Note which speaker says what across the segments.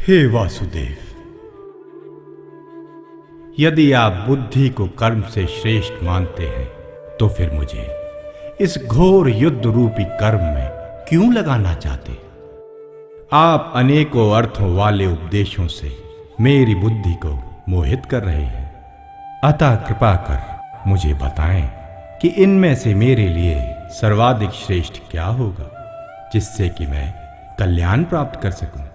Speaker 1: हे वासुदेव, यदि आप बुद्धि को कर्म से श्रेष्ठ मानते हैं तो फिर मुझे इस घोर युद्ध रूपी कर्म में क्यों लगाना चाहते? आप अनेकों अर्थों वाले उपदेशों से मेरी बुद्धि को मोहित कर रहे हैं। अतः कृपा कर मुझे बताएं कि इनमें से मेरे लिए सर्वाधिक श्रेष्ठ क्या होगा, जिससे कि मैं कल्याण प्राप्त कर सकूं।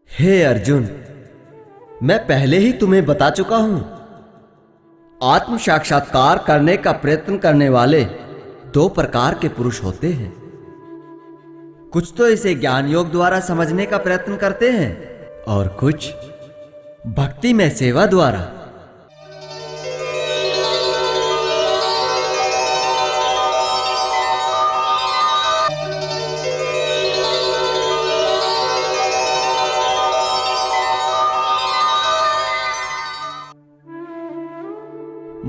Speaker 2: हे अर्जुन, मैं पहले ही तुम्हें बता चुका हूं, आत्म साक्षात्कार करने का प्रयत्न करने वाले दो प्रकार के पुरुष होते हैं। कुछ तो इसे ज्ञान योग द्वारा समझने का प्रयत्न करते हैं और कुछ भक्ति में सेवा द्वारा।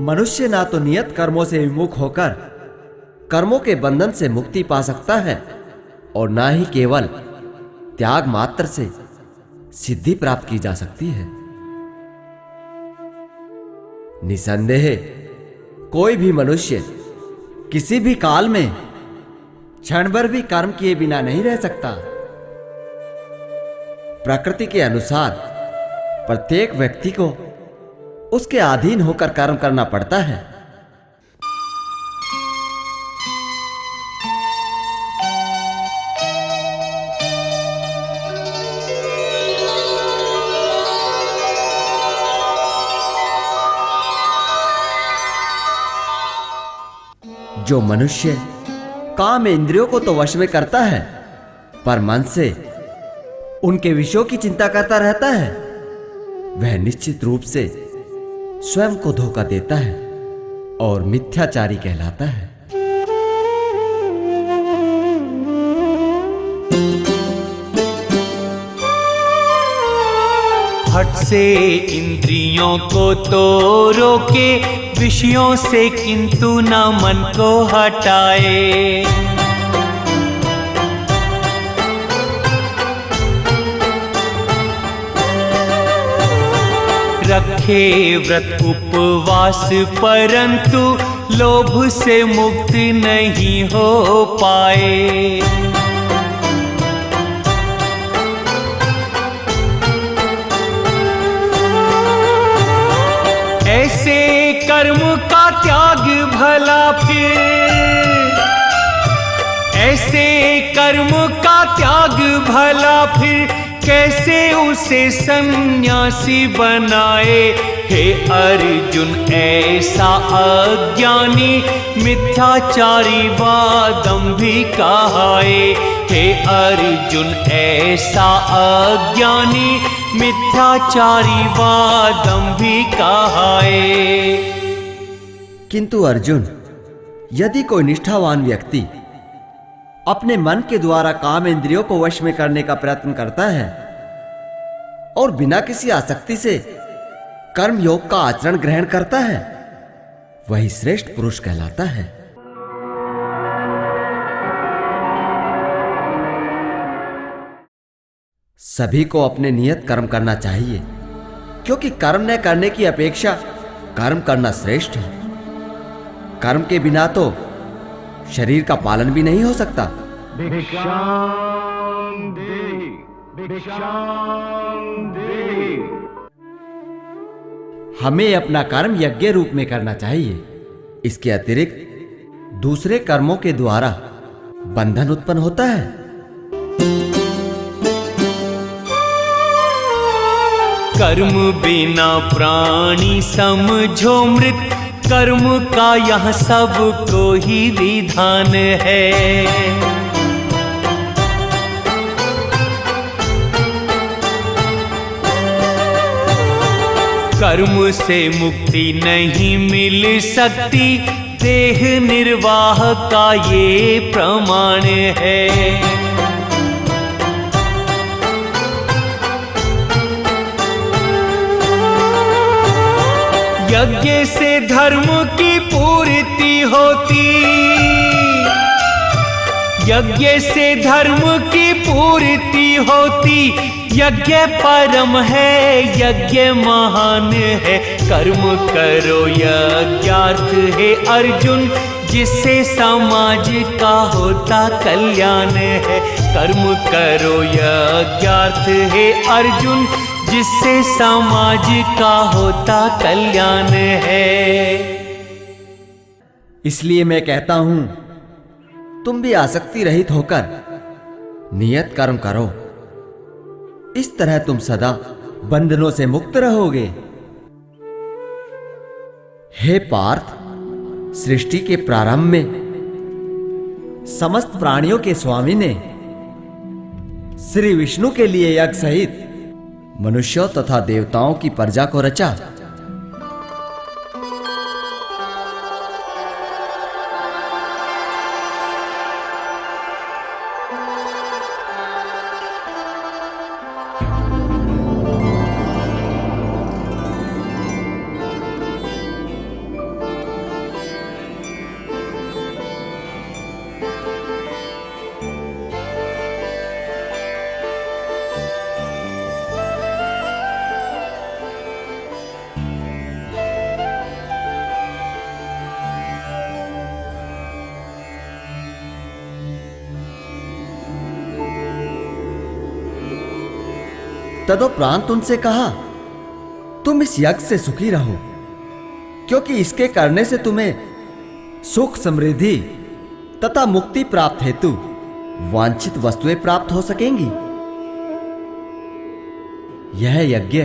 Speaker 2: मनुष्य ना तो नियत कर्मों से विमुख होकर कर्मों के बंधन से मुक्ति पा सकता है और ना ही केवल त्याग मात्र से सिद्धि प्राप्त की जा सकती है। निसंदेह कोई भी मनुष्य किसी भी काल में क्षण भर भी कर्म किए बिना नहीं रह सकता। प्रकृति के अनुसार प्रत्येक व्यक्ति को उसके अधीन होकर कर्म करना पड़ता है। जो मनुष्य काम इंद्रियों को तो वश में करता है पर मन से उनके विषयों की चिंता करता रहता है, वह निश्चित रूप से स्वयं को धोखा देता है और मिथ्याचारी कहलाता है।
Speaker 3: हठ से इंद्रियों को तो रोके, विषयों से किंतु न मन को हटाए। रखे व्रत उपवास परंतु लोभ से मुक्त नहीं हो पाए। ऐसे कर्म का त्याग भला फिर, ऐसे कर्म का त्याग भला फिर कैसे उसे सन्यासी बनाए। हे अर्जुन ऐसा अज्ञानी मिथ्याचारी व दंभी कहाए। हे अर्जुन ऐसा अज्ञानी मिथ्याचारी व दंभी कहाए।
Speaker 2: किंतु अर्जुन, यदि कोई निष्ठावान व्यक्ति अपने मन के द्वारा काम इंद्रियों को वश में करने का प्रयत्न करता है और बिना किसी आसक्ति से कर्म योग का आचरण ग्रहण करता है, वही श्रेष्ठ पुरुष कहलाता है। सभी को अपने नियत कर्म करना चाहिए, क्योंकि कर्म न करने की अपेक्षा कर्म करना श्रेष्ठ है। कर्म के बिना तो शरीर का पालन भी नहीं हो सकता।
Speaker 4: भिक्षाम देहि, भिक्षाम देहि।
Speaker 2: हमें अपना कर्म यज्ञ रूप में करना चाहिए। इसके अतिरिक्त दूसरे कर्मों के द्वारा बंधन उत्पन्न होता है।
Speaker 3: कर्म बिना प्राणी समझो मृत, कर्म का यह सब को ही विधान है। कर्म से मुक्ति नहीं मिल सकती, देह निर्वाह का ये प्रमाण है। यज्ञ से धर्म की पूर्ति होती, यज्ञ से धर्म की पूर्ति होती, यज्ञ परम है, यज्ञ महान है। कर्म करो यज्ञार्थ है अर्जुन, जिससे समाज का होता कल्याण है। कर्म करो यज्ञार्थ है अर्जुन, जिससे समाज का होता कल्याण है।
Speaker 2: इसलिए मैं कहता हूं, तुम भी आसक्ति रहित होकर नियत कर्म करो। इस तरह तुम सदा बंधनों से मुक्त रहोगे। हे पार्थ, सृष्टि के प्रारंभ में समस्त प्राणियों के स्वामी ने श्री विष्णु के लिए यज्ञ सहित मनुष्यों तथा देवताओं की प्रजा को रचा। तदोपरांत उनसे कहा, तुम इस यज्ञ से सुखी रहो, क्योंकि इसके करने से तुम्हें सुख, समृद्धि तथा मुक्ति प्राप्त हेतु वांछित वस्तुएं प्राप्त हो सकेंगी। यह यज्ञ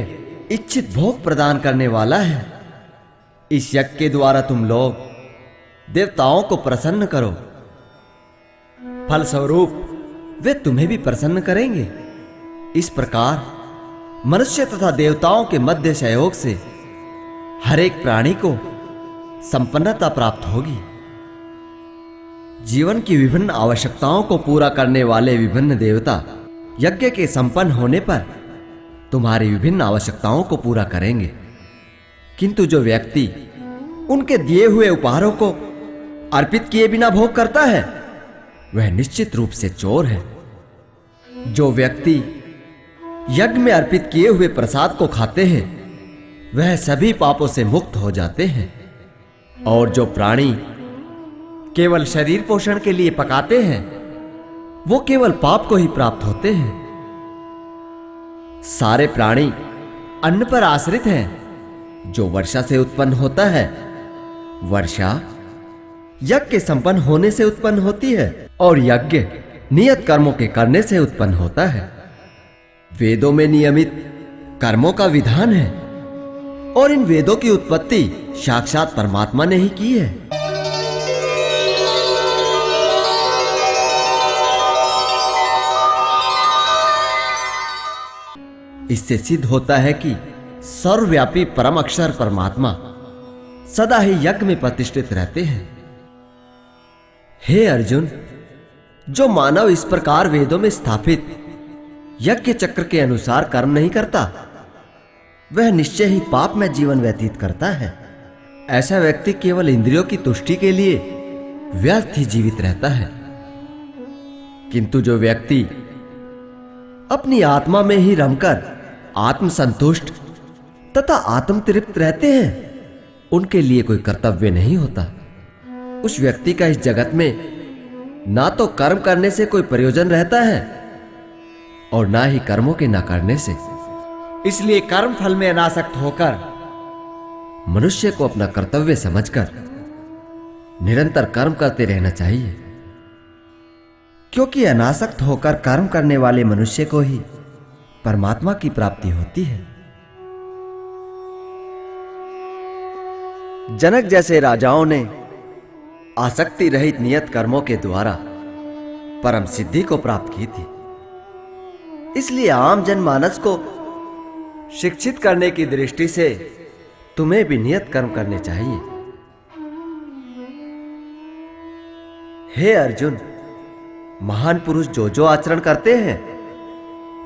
Speaker 2: इच्छित भोग प्रदान करने वाला है। इस यज्ञ के द्वारा तुम लोग देवताओं को प्रसन्न करो, फलस्वरूप वे तुम्हें भी प्रसन्न करेंगे। इस प्रकार मनुष्य तथा देवताओं के मध्य सहयोग से हर एक प्राणी को संपन्नता प्राप्त होगी। जीवन की विभिन्न आवश्यकताओं को पूरा करने वाले विभिन्न देवता यज्ञ के संपन्न होने पर तुम्हारी विभिन्न आवश्यकताओं को पूरा करेंगे। किंतु जो व्यक्ति उनके दिए हुए उपहारों को अर्पित किए बिना भोग करता है, वह निश्चित रूप से चोर है। जो व्यक्ति यज्ञ में अर्पित किए हुए प्रसाद को खाते हैं, वह सभी पापों से मुक्त हो जाते हैं। और जो प्राणी केवल शरीर पोषण के लिए पकाते हैं, वो केवल पाप को ही प्राप्त होते हैं। सारे प्राणी अन्न पर आश्रित हैं, जो वर्षा से उत्पन्न होता है। वर्षा यज्ञ के संपन्न होने से उत्पन्न होती है, और यज्ञ नियत कर्मों के करने से उत्पन्न होता है। वेदों में नियमित कर्मों का विधान है, और इन वेदों की उत्पत्ति साक्षात परमात्मा ने ही की है। इससे सिद्ध होता है कि सर्वव्यापी परम अक्षर परमात्मा सदा ही यज्ञ में प्रतिष्ठित रहते हैं। हे अर्जुन, जो मानव इस प्रकार वेदों में स्थापित यज्ञ चक्र के अनुसार कर्म नहीं करता, वह निश्चय ही पाप में जीवन व्यतीत करता है। ऐसा व्यक्ति केवल इंद्रियों की तुष्टि के लिए व्यर्थ ही जीवित रहता है। किंतु जो व्यक्ति अपनी आत्मा में ही रमकर आत्मसंतुष्ट तथा आत्म तृप्त रहते हैं, उनके लिए कोई कर्तव्य नहीं होता। उस व्यक्ति का इस जगत में ना तो कर्म करने से कोई प्रयोजन रहता है, और ना ही कर्मों के न करने से। इसलिए कर्म फल में अनासक्त होकर मनुष्य को अपना कर्तव्य समझकर निरंतर कर्म करते रहना चाहिए, क्योंकि अनासक्त होकर कर्म करने वाले मनुष्य को ही परमात्मा की प्राप्ति होती है। जनक जैसे राजाओं ने आसक्ति रहित नियत कर्मों के द्वारा परम सिद्धि को प्राप्त की थी। इसलिए आम जनमानस को शिक्षित करने की दृष्टि से तुम्हें भी नियत कर्म करने चाहिए। हे अर्जुन, महान पुरुष जो जो आचरण करते हैं,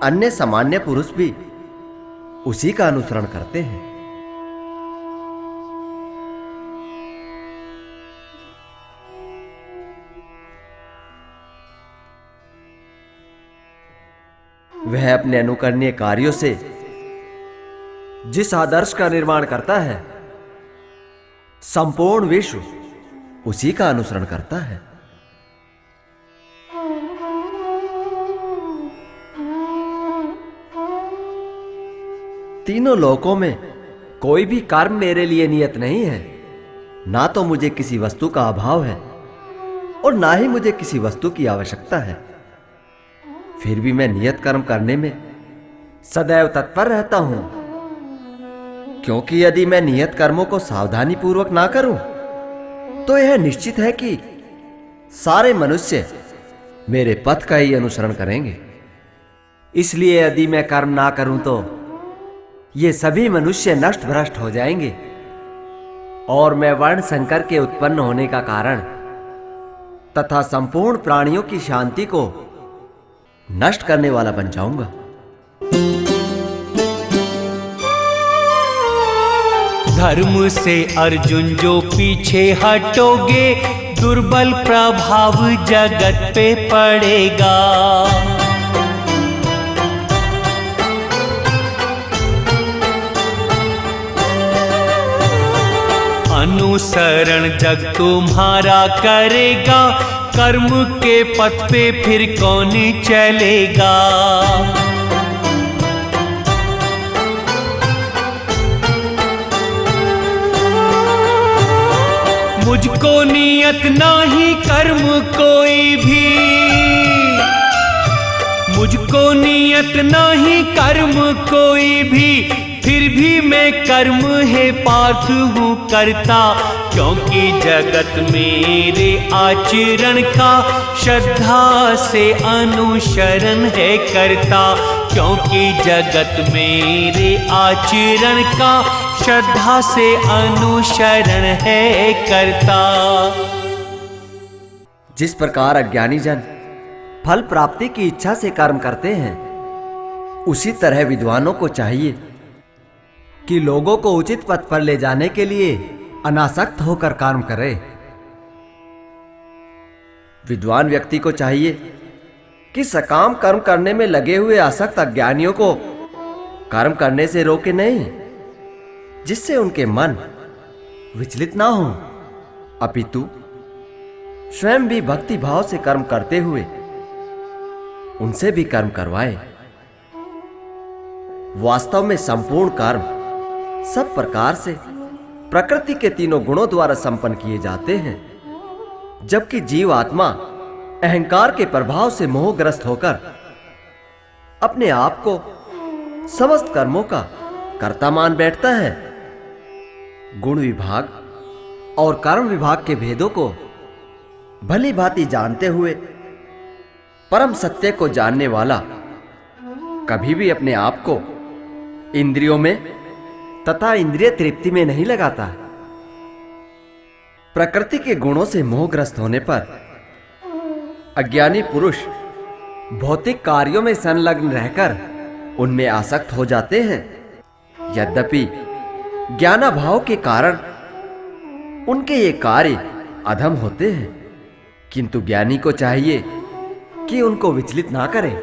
Speaker 2: अन्य सामान्य पुरुष भी उसी का अनुसरण करते हैं। वह अपने अनुकरणीय कार्यों से जिस आदर्श का निर्माण करता है, संपूर्ण विश्व उसी का अनुसरण करता है। तीनों लोकों में कोई भी कर्म मेरे लिए नियत नहीं है। ना तो मुझे किसी वस्तु का अभाव है और ना ही मुझे किसी वस्तु की आवश्यकता है। फिर भी मैं नियत कर्म करने में सदैव तत्पर रहता हूं, क्योंकि यदि मैं नियत कर्मों को सावधानी पूर्वक ना करूं तो यह निश्चित है कि सारे मनुष्य मेरे पथ का ही अनुसरण करेंगे। इसलिए यदि मैं कर्म ना करूं तो ये सभी मनुष्य नष्ट भ्रष्ट हो जाएंगे और मैं वर्ण संकर के उत्पन्न होने का कारण तथा संपूर्ण प्राणियों की शांति को नष्ट करने वाला बन जाऊंगा।
Speaker 3: धर्म से अर्जुन जो पीछे हटोगे, दुर्बल प्रभाव जगत पे पड़ेगा। अनुसरण जग तुम्हारा करेगा, कर्म के पथ पे फिर कौन चलेगा। मुझको नियत नाही कर्म कोई भी, मुझको नियत नाही कर्म कोई भी, फिर भी मैं कर्म है पार्थ हूँ करता। क्योंकि जगत मेरे आचरण का श्रद्धा से अनुसरण है करता। क्योंकि जगत मेरे आचरण का श्रद्धा से अनुसरण है करता।
Speaker 2: जिस प्रकार अज्ञानी जन फल प्राप्ति की इच्छा से कर्म करते हैं, उसी तरह विद्वानों को चाहिए कि लोगों को उचित पथ पर ले जाने के लिए अनासक्त होकर कर्म करें। विद्वान व्यक्ति को चाहिए कि सकाम कर्म करने में लगे हुए आसक्त अज्ञानियों को कर्म करने से रोके नहीं, जिससे उनके मन विचलित ना हो, अपितु स्वयं भी भक्ति भाव से कर्म करते हुए उनसे भी कर्म करवाए। वास्तव में संपूर्ण कर्म सब प्रकार से प्रकृति के तीनों गुणों द्वारा संपन्न किए जाते हैं, जबकि जीव आत्मा अहंकार के प्रभाव से मोहग्रस्त होकर अपने आप को समस्त कर्मों का कर्ता मान बैठता है। गुण विभाग और कर्म विभाग के भेदों को भली भांति जानते हुए परम सत्य को जानने वाला कभी भी अपने आप को इंद्रियों में तथा इंद्रिय तृप्ति में नहीं लगाता। प्रकृति के गुणों से मोहग्रस्त होने पर अज्ञानी पुरुष भौतिक कार्यों में संलग्न रहकर उनमें आसक्त हो जाते हैं। यद्यपि ज्ञानाभाव के कारण उनके ये कार्य अधम होते हैं, किंतु ज्ञानी को चाहिए कि उनको विचलित ना करें।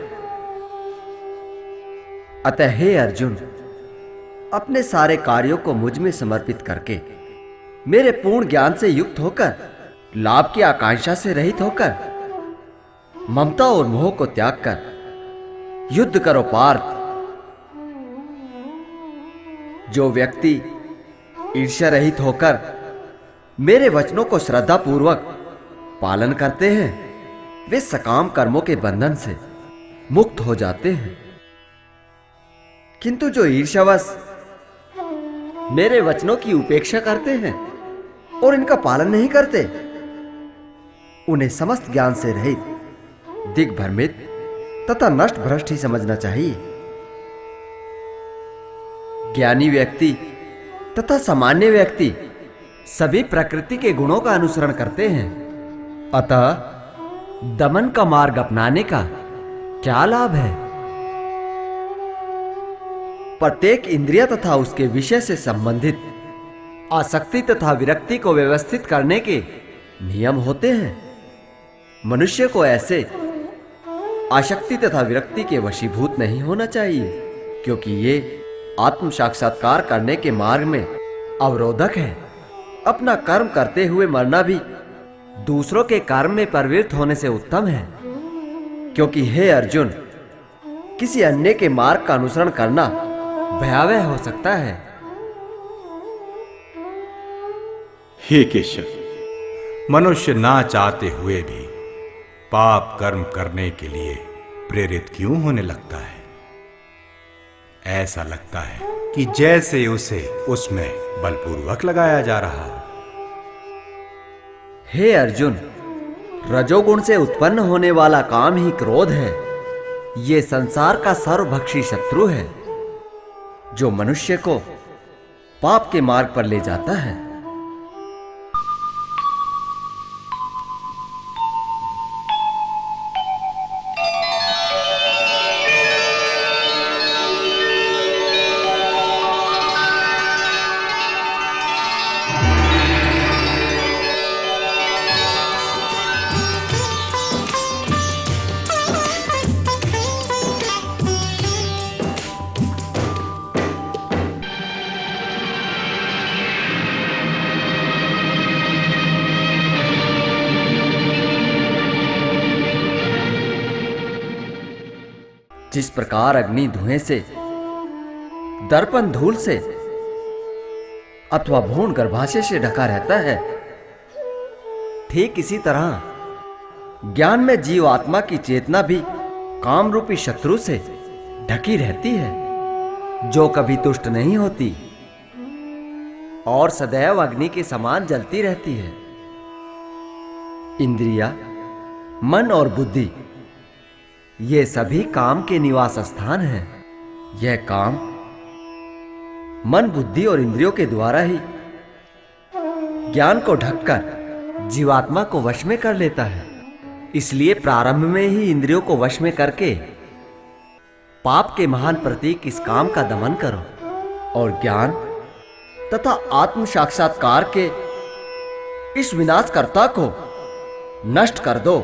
Speaker 2: अतः हे अर्जुन, अपने सारे कार्यों को मुझ में समर्पित करके मेरे पूर्ण ज्ञान से युक्त होकर, लाभ की आकांक्षा से रहित होकर, ममता और मोह को त्याग कर युद्ध करो पार्थ। जो व्यक्ति ईर्ष्या रहित होकर मेरे वचनों को श्रद्धा पूर्वक पालन करते हैं, वे सकाम कर्मों के बंधन से मुक्त हो जाते हैं। किंतु जो ईर्ष्यावश मेरे वचनों की उपेक्षा करते हैं और इनका पालन नहीं करते, उन्हें समस्त ज्ञान से रहित, दिग्भ्रमित तथा नष्ट भ्रष्ट ही समझना चाहिए। ज्ञानी व्यक्ति तथा सामान्य व्यक्ति सभी प्रकृति के गुणों का अनुसरण करते हैं। अतः दमन का मार्ग अपनाने का क्या लाभ है? प्रत्येक इंद्रिय तथा उसके विषय से संबंधित आसक्ति तथा विरक्ति को व्यवस्थित करने के नियम होते हैं। मनुष्य को ऐसे आसक्ति तथा विरक्ति के वशीभूत नहीं होना चाहिए, क्योंकि ये आत्म साक्षात्कार करने के मार्ग में अवरोधक है। अपना कर्म करते हुए मरना भी दूसरों के कर्म में प्रवृत्त होने से उत्तम है, क्योंकि हे अर्जुन, किसी अन्य के मार्ग का अनुसरण करना भयावह हो सकता है।
Speaker 1: हे केशव, मनुष्य ना चाहते हुए भी पाप कर्म करने के लिए प्रेरित क्यों होने लगता है? ऐसा लगता है कि जैसे उसे उसमें बलपूर्वक लगाया जा रहा हो।
Speaker 2: हे अर्जुन, रजोगुण से उत्पन्न होने वाला काम ही क्रोध है। ये संसार का सर्वभक्षी शत्रु है, जो मनुष्य को पाप के मार्ग पर ले जाता है। जिस प्रकार अग्नि धुएं से, दर्पण धूल से अथवा भ्रूण गर्भाशय से ढका रहता है, ठीक इसी तरह ज्ञान में जीव आत्मा की चेतना भी काम रूपी शत्रु से ढकी रहती है, जो कभी तुष्ट नहीं होती और सदैव अग्नि के समान जलती रहती है। इंद्रिया, मन और बुद्धि ये सभी काम के निवास स्थान हैं। यह काम मन, बुद्धि और इंद्रियों के द्वारा ही ज्ञान को ढककर जीवात्मा को वश में कर लेता है। इसलिए प्रारंभ में ही इंद्रियों को वश में करके पाप के महान प्रतीक इस काम का दमन करो और ज्ञान तथा आत्म साक्षात्कार के इस विनाशकर्ता को नष्ट कर दो।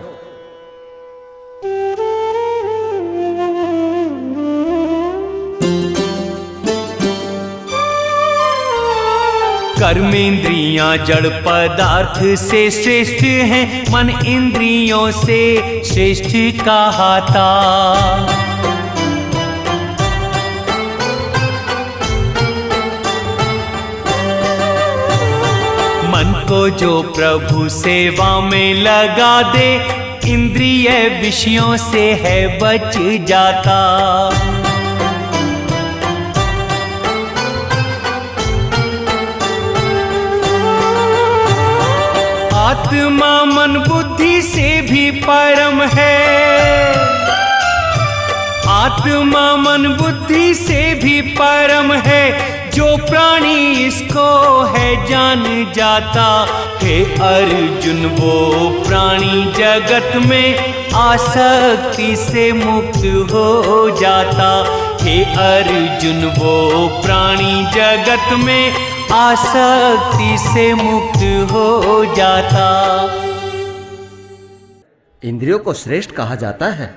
Speaker 3: कर्मेंद्रियां जड़ पदार्थ से श्रेष्ठ हैं, मन इंद्रियों से श्रेष्ठ कहाता। मन को जो प्रभु सेवा में लगा दे, इंद्रिय विषयों से है बच जाता। आत्मा मन बुद्धि से भी परम है, आत्मा मन बुद्धि से भी परम है, जो प्राणी इसको है जान जाता। हे अर्जुन, वो प्राणी जगत में आसक्ति से मुक्त हो जाता। हे अर्जुन, वो प्राणी जगत में आसक्ति से मुक्त हो जाता।
Speaker 2: इंद्रियों को श्रेष्ठ कहा जाता है।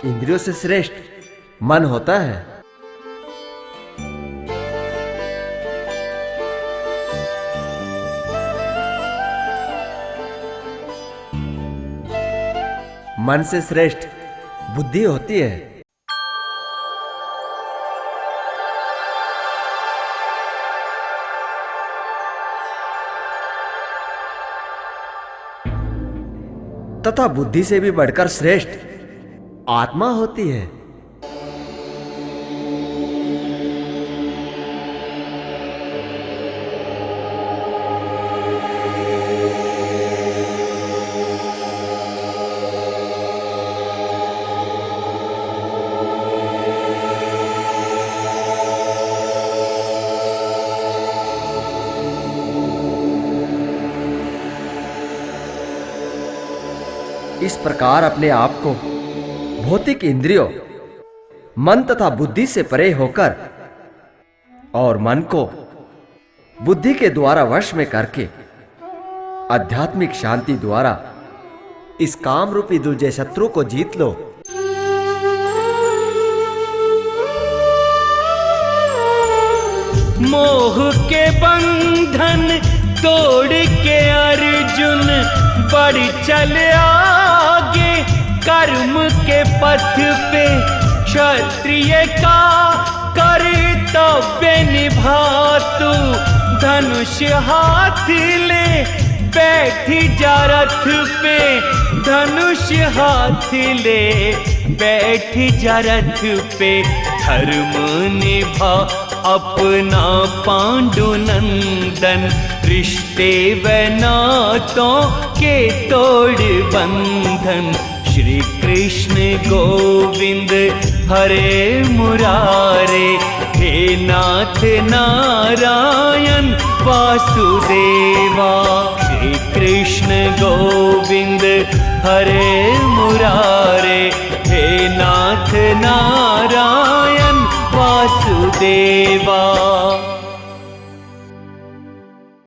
Speaker 2: इंद्रियों से श्रेष्ठ मन होता है। मन से श्रेष्ठ बुद्धि होती है। तथा बुद्धि से भी बढ़कर श्रेष्ठ आत्मा होती है। इस प्रकार अपने आप को भौतिक इंद्रियों, मन तथा बुद्धि से परे होकर और मन को बुद्धि के द्वारा वश में करके आध्यात्मिक शांति द्वारा इस काम रूपी दुर्जय शत्रु को जीत लो।
Speaker 3: मोह के बंधन तोड़ के अर्जुन बढ़ चल आगे, कर्म के पथ पे क्षत्रिय का कर्तव्य निभा तू। धनुष हाथ ले बैठ जा रथ पे, धनुष हाथ ले बैठ जा रथ पे। धर्म निभा अपना पांडुनंदन, रिश्ते व नातों के तोड़ बंधन। श्री कृष्ण गोविंद हरे मुरारे, हे नाथ नारायण वासुदेवा। श्री कृष्ण गोविंद हरे मुरारे,